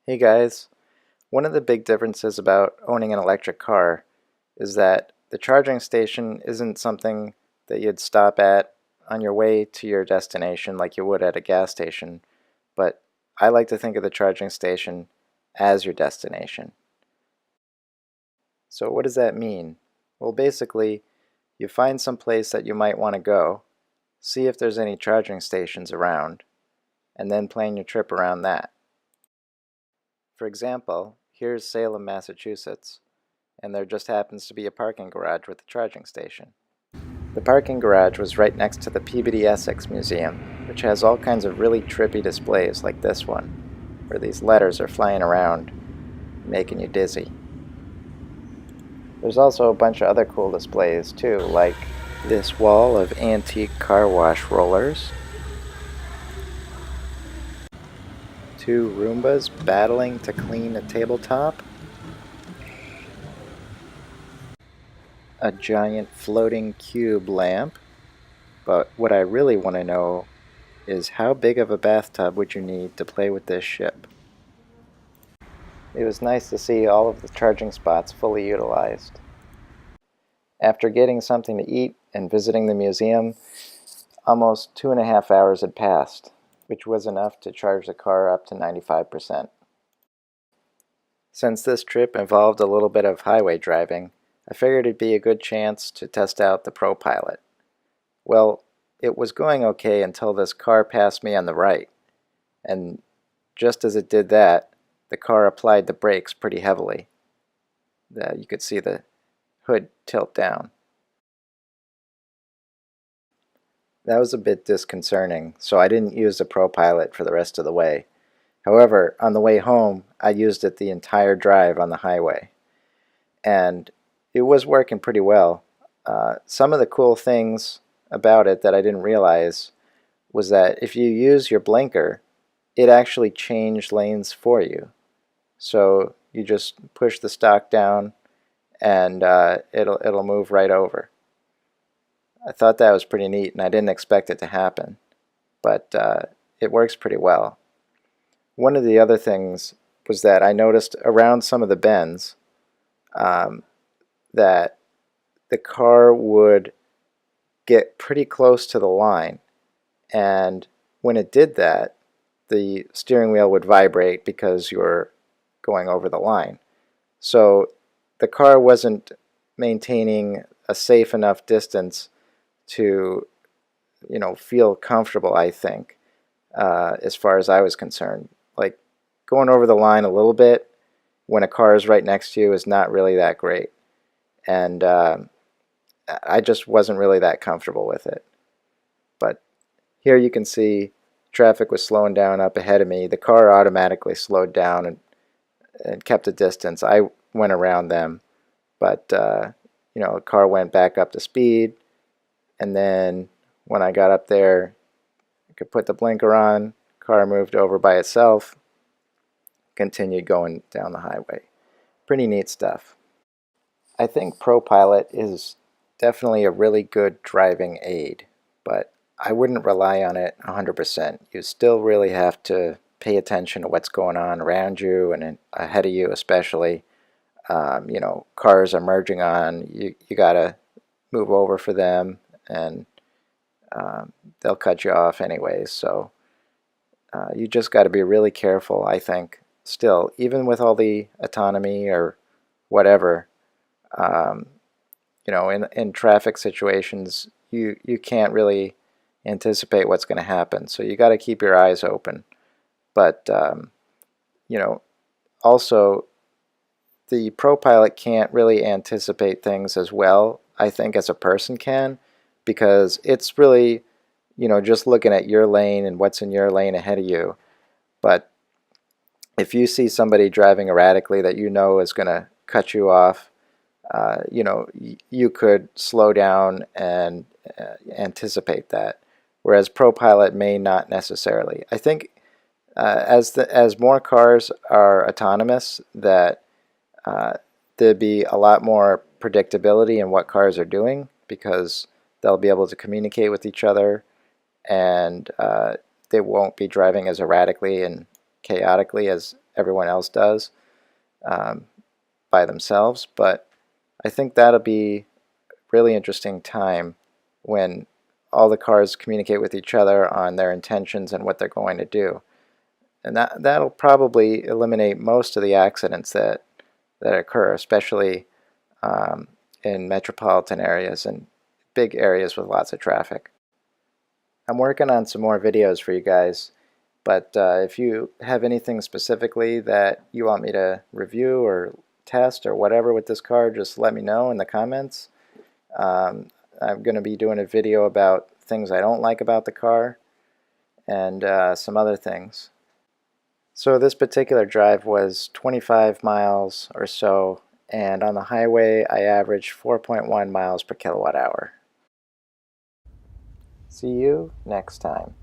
Hey guys, one of the big differences about owning an electric car is that the charging station isn't something that you'd stop at on your way to your destination like you would at a gas station, but I like to think of the charging station as your destination. So what does that mean? Well, basically, you find some place that you might want to go, see if there's any charging stations around, and then plan your trip around that. For example, here's Salem, Massachusetts, and there just happens to be a parking garage with a charging station. The parking garage was right next to the Peabody Essex Museum, which has all kinds of really trippy displays like this one, where these letters are flying around, making you dizzy. There's also a bunch of other cool displays too, like this wall of antique car wash rollers, two Roombas battling to clean a tabletop, a giant floating cube lamp, but what I really want to know is how big of a bathtub would you need to play with this ship? It was nice to see all of the charging spots fully utilized. After getting something to eat and visiting the museum, almost 2.5 hours had passed, which was enough to charge the car up to 95%. Since this trip involved a little bit of highway driving, I figured it'd be a good chance to test out the ProPilot. Well, it was going okay until this car passed me on the right, and just as it did that, the car applied the brakes pretty heavily. You could see the hood tilt down. That was a bit disconcerting, so I didn't use the ProPilot for the rest of the way. However, on the way home, I used it the entire drive on the highway, and it was working pretty well. Some of the cool things about it that I didn't realize was that if you use your blinker, it actually changed lanes for you. So you just push the stalk down and it'll move right over. I thought that was pretty neat and I didn't expect it to happen, but it works pretty well. One of the other things was that I noticed around some of the bends that the car would get pretty close to the line, and when it did that, the steering wheel would vibrate because you're going over the line. So the car wasn't maintaining a safe enough distance to, feel comfortable, I think, as far as I was concerned. Like, going over the line a little bit when a car is right next to you is not really that great. And I just wasn't really that comfortable with it. But here you can see traffic was slowing down up ahead of me. The car automatically slowed down and kept a distance. I went around them, but the car went back up to speed, and then when I got up there, I could put the blinker on, car moved over by itself, continued going down the highway. Pretty neat stuff. I think ProPilot is definitely a really good driving aid, but I wouldn't rely on it 100%. You still really have to pay attention to what's going on around you and ahead of you especially. Cars are merging on. You got to move over for them, and they'll cut you off anyways. So you just got to be really careful, I think, still, even with all the autonomy or whatever. In traffic situations, you can't really anticipate what's going to happen. So you got to keep your eyes open. But, also, the ProPilot can't really anticipate things as well, I think, as a person can, because it's really, just looking at your lane and what's in your lane ahead of you. But if you see somebody driving erratically that you know is going to cut you off, you could slow down and anticipate that, whereas ProPilot may not necessarily. I think as more cars are autonomous, that there'd be a lot more predictability in what cars are doing because they'll be able to communicate with each other, and they won't be driving as erratically and chaotically everyone else does by themselves. But I think that'll be a really interesting time when all the cars communicate with each other on their intentions and what they're going to do. And that'll probably eliminate most of the accidents that occur, especially in metropolitan areas and big areas with lots of traffic. I'm working on some more videos for you guys, but if you have anything specifically that you want me to review or test or whatever with this car, just let me know in the comments. I'm going to be doing a video about things I don't like about the car and some other things. So this particular drive was 25 miles or so, and on the highway I averaged 4.1 miles per kilowatt hour. See you next time.